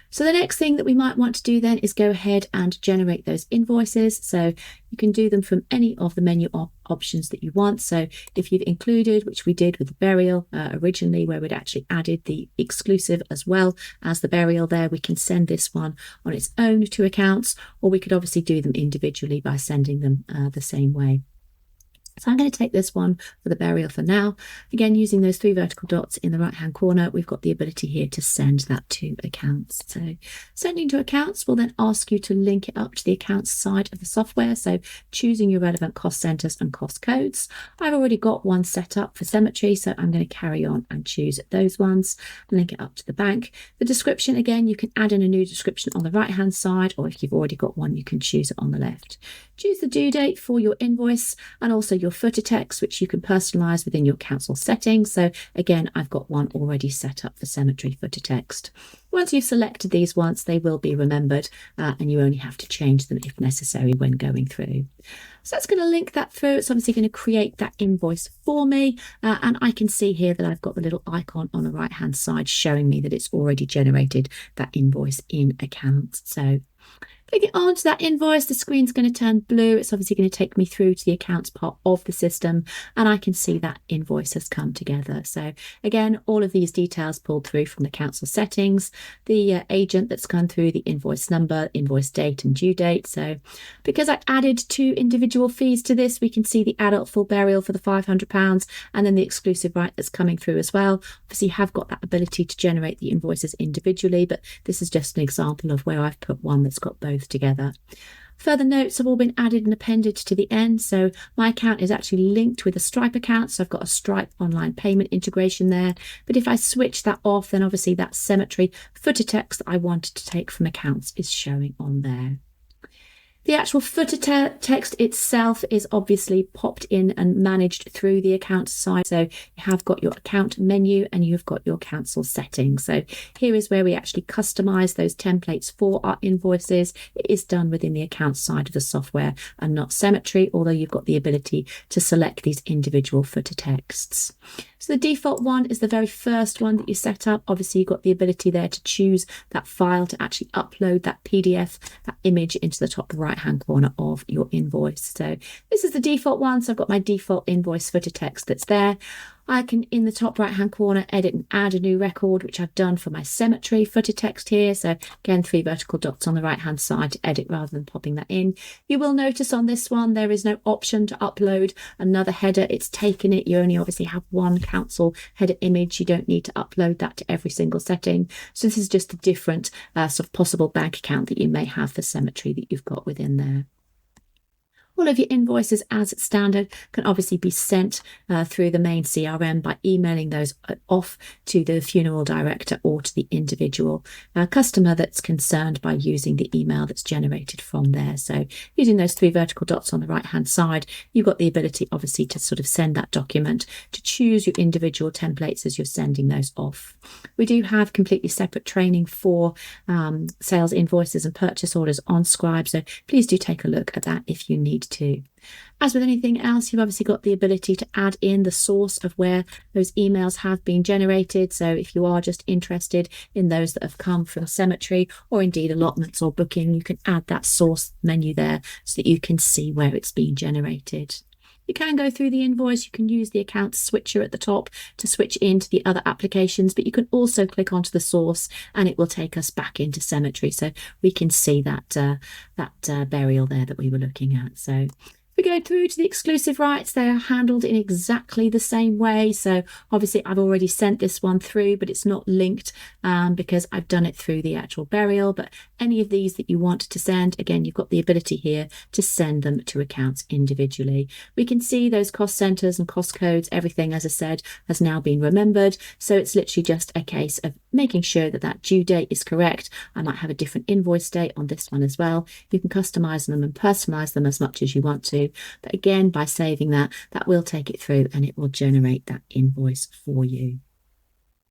So the next thing that we might want to do then is go ahead and generate those invoices. So you can do them from any of the menu options that you want. So if you've included, which we did with the burial originally, where we'd actually added the exclusive as well as the burial there, we can send this one on its own to accounts, or we could obviously do them individually by sending them the same way. So I'm going to take this one for the burial for now. Again, using those 3 vertical dots in the right-hand corner, we've got the ability here to send that to accounts. So sending to accounts will then ask you to link it up to the accounts side of the software. So choosing your relevant cost centers and cost codes. I've already got one set up for cemetery, so I'm going to carry on and choose those ones, link it up to the bank. The description, again, you can add in a new description on the right-hand side, or if you've already got one, you can choose it on the left. Choose the due date for your invoice and also your footer text, which you can personalize within your council settings. So again, I've got one already set up for cemetery footer text. Once you've selected these once, they will be remembered and you only have to change them if necessary when going through. So that's going to link that through. It's obviously going to create that invoice for me. And I can see here that I've got the little icon on the right hand side showing me that it's already generated that invoice in accounts. So clicking onto that invoice, the screen's going to turn blue. It's obviously going to take me through to the accounts part of the system, and I can see that invoice has come together. So again, all of these details pulled through from the council settings, the agent that's gone through, the invoice number, invoice date and due date. So because I added 2 individual fees to this, we can see the adult full burial for the £500 and then the exclusive right that's coming through as well. Obviously, you have got that ability to generate the invoices individually, but this is just an example of where I've put one that's got both together. Further notes have all been added and appended to the end. So my account is actually linked with a Stripe account. So I've got a Stripe online payment integration there. But if I switch that off, then obviously that cemetery footer text that I wanted to take from accounts is showing on there. The actual footer text itself is obviously popped in and managed through the account side. So you have got your account menu and you've got your council settings. So here is where we actually customize those templates for our invoices. It is done within the account side of the software and not cemetery, although you've got the ability to select these individual footer texts. So the default one is the very first one that you set up. Obviously, you've got the ability there to choose that file to actually upload that PDF, that image into the top right-hand corner of your invoice. So this is the default one. So I've got my default invoice footer text that's there. I can, in the top right-hand corner, edit and add a new record, which I've done for my cemetery footer text here. So again, 3 vertical dots on the right-hand side to edit rather than popping that in. You will notice on this one, there is no option to upload another header. It's taken it. You only obviously have one council header image. You don't need to upload that to every single setting. So this is just a different sort of possible bank account that you may have for cemetery that you've got within there. All of your invoices as standard can obviously be sent through the main CRM by emailing those off to the funeral director or to the individual customer that's concerned by using the email that's generated from there. So using those 3 vertical dots on the right hand side, you've got the ability obviously to sort of send that document, to choose your individual templates as you're sending those off. We do have completely separate training for sales invoices and purchase orders on Scribe, so please do take a look at that if you need to. As with anything else, you've obviously got the ability to add in the source of where those emails have been generated. So if you are just interested in those that have come from cemetery or indeed allotments or booking, you can add that source menu there so that you can see where it's been generated. You can go through the invoice. You can use the account switcher at the top to switch into the other applications, but you can also click onto the source and it will take us back into cemetery. So we can see that burial there that we were looking at. So we go through to the exclusive rights. They are handled in exactly the same way. So obviously I've already sent this one through, but it's not linked because I've done it through the actual burial. But any of these that you want to send, again, you've got the ability here to send them to accounts individually. We can see those cost centers and cost codes. Everything, as I said, has now been remembered. So it's literally just a case of making sure that that due date is correct. I might have a different invoice date on this one as well. You can customize them and personalize them as much as you want to. But again, by saving that, that will take it through and it will generate that invoice for you.